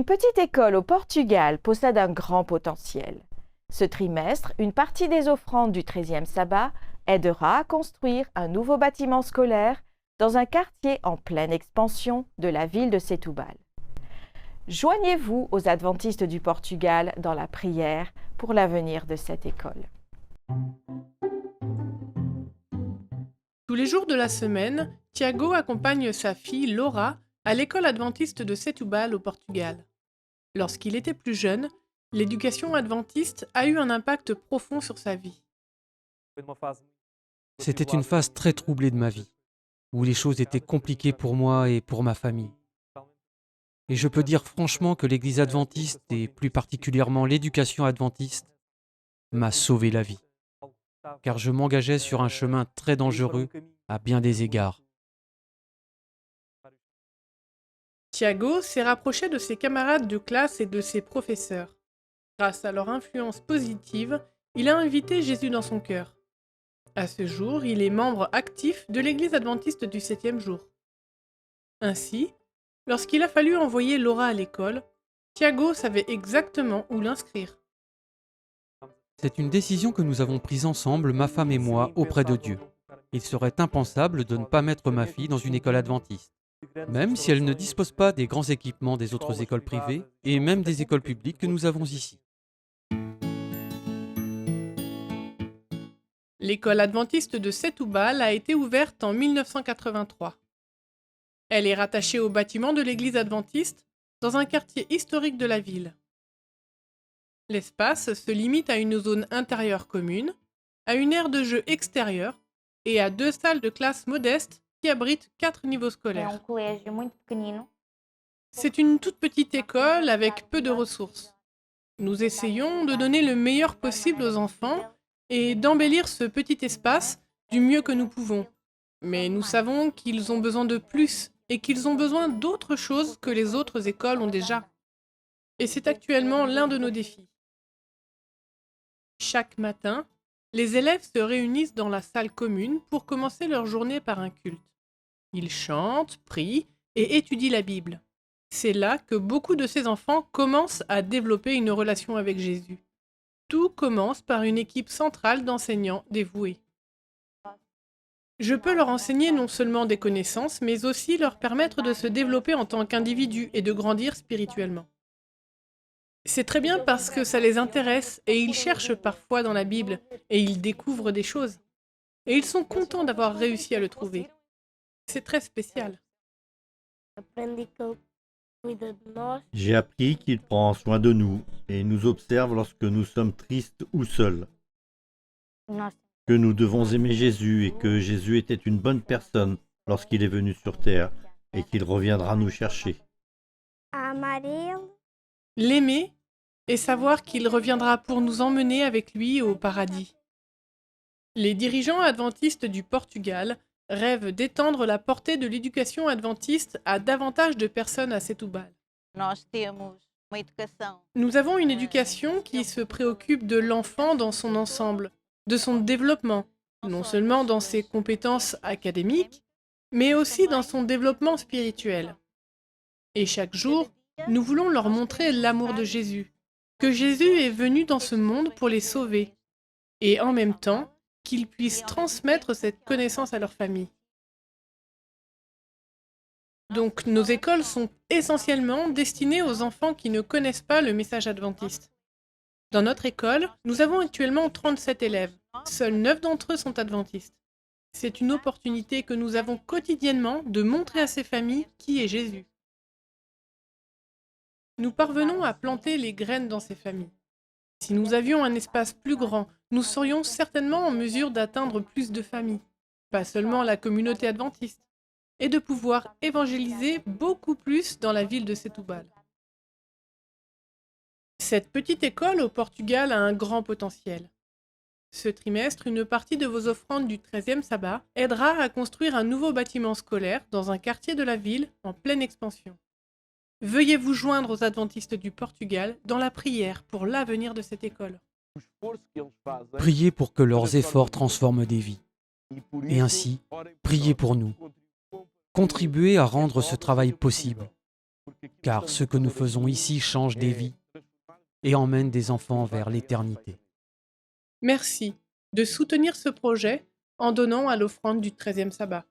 Une petite école au Portugal possède un grand potentiel. Ce trimestre, une partie des offrandes du 13e sabbat aidera à construire un nouveau bâtiment scolaire dans un quartier en pleine expansion de la ville de Setúbal. Joignez-vous aux adventistes du Portugal dans la prière pour l'avenir de cette école. Tous les jours de la semaine, Tiago accompagne sa fille Laura à l'école adventiste de Setúbal au Portugal. Lorsqu'il était plus jeune, l'éducation adventiste a eu un impact profond sur sa vie. C'était une phase très troublée de ma vie, où les choses étaient compliquées pour moi et pour ma famille. Et je peux dire franchement que l'Église adventiste, et plus particulièrement l'éducation adventiste, m'a sauvé la vie, car je m'engageais sur un chemin très dangereux à bien des égards. Tiago s'est rapproché de ses camarades de classe et de ses professeurs. Grâce à leur influence positive, il a invité Jésus dans son cœur. À ce jour, il est membre actif de l'Église adventiste du 7e jour. Ainsi, lorsqu'il a fallu envoyer Laura à l'école, Tiago savait exactement où l'inscrire. C'est une décision que nous avons prise ensemble, ma femme et moi, auprès de Dieu. Il serait impensable de ne pas mettre ma fille dans une école adventiste, même si elle ne dispose pas des grands équipements des autres écoles privées et même des écoles publiques que nous avons ici. L'école adventiste de Setúbal a été ouverte en 1983. Elle est rattachée au bâtiment de l'église adventiste dans un quartier historique de la ville. L'espace se limite à une zone intérieure commune, à une aire de jeu extérieure et à 2 salles de classe modestes qui abritent 4 niveaux scolaires. C'est une toute petite école avec peu de ressources. Nous essayons de donner le meilleur possible aux enfants et d'embellir ce petit espace du mieux que nous pouvons. Mais nous savons qu'ils ont besoin de plus et qu'ils ont besoin d'autres choses que les autres écoles ont déjà. Et c'est actuellement l'un de nos défis. Chaque matin, les élèves se réunissent dans la salle commune pour commencer leur journée par un culte. Ils chantent, prient et étudient la Bible. C'est là que beaucoup de ces enfants commencent à développer une relation avec Jésus. Tout commence par une équipe centrale d'enseignants dévoués. Je peux leur enseigner non seulement des connaissances, mais aussi leur permettre de se développer en tant qu'individus et de grandir spirituellement. C'est très bien parce que ça les intéresse et ils cherchent parfois dans la Bible et ils découvrent des choses. Et ils sont contents d'avoir réussi à le trouver. C'est très spécial. J'ai appris qu'il prend soin de nous et nous observe lorsque nous sommes tristes ou seuls. Que nous devons aimer Jésus et que Jésus était une bonne personne lorsqu'il est venu sur terre et qu'il reviendra nous chercher. L'aimer et savoir qu'il reviendra pour nous emmener avec lui au paradis. Les dirigeants adventistes du Portugal rêvent d'étendre la portée de l'éducation adventiste à davantage de personnes à Setúbal. Nous avons une éducation qui se préoccupe de l'enfant dans son ensemble, de son développement, non seulement dans ses compétences académiques, mais aussi dans son développement spirituel. Et chaque jour, nous voulons leur montrer l'amour de Jésus, que Jésus est venu dans ce monde pour les sauver, et en même temps, qu'ils puissent transmettre cette connaissance à leur famille. Donc nos écoles sont essentiellement destinées aux enfants qui ne connaissent pas le message adventiste. Dans notre école, nous avons actuellement 37 élèves. Seuls 9 d'entre eux sont adventistes. C'est une opportunité que nous avons quotidiennement de montrer à ces familles qui est Jésus. Nous parvenons à planter les graines dans ces familles. Si nous avions un espace plus grand, nous serions certainement en mesure d'atteindre plus de familles, pas seulement la communauté adventiste, et de pouvoir évangéliser beaucoup plus dans la ville de Setúbal. Cette petite école au Portugal a un grand potentiel. Ce trimestre, une partie de vos offrandes du 13e sabbat aidera à construire un nouveau bâtiment scolaire dans un quartier de la ville en pleine expansion. Veuillez vous joindre aux adventistes du Portugal dans la prière pour l'avenir de cette école. Priez pour que leurs efforts transforment des vies. Et ainsi, priez pour nous. Contribuez à rendre ce travail possible. car ce que nous faisons ici change des vies et emmène des enfants vers l'éternité. Merci de soutenir ce projet en donnant à l'offrande du 13e sabbat.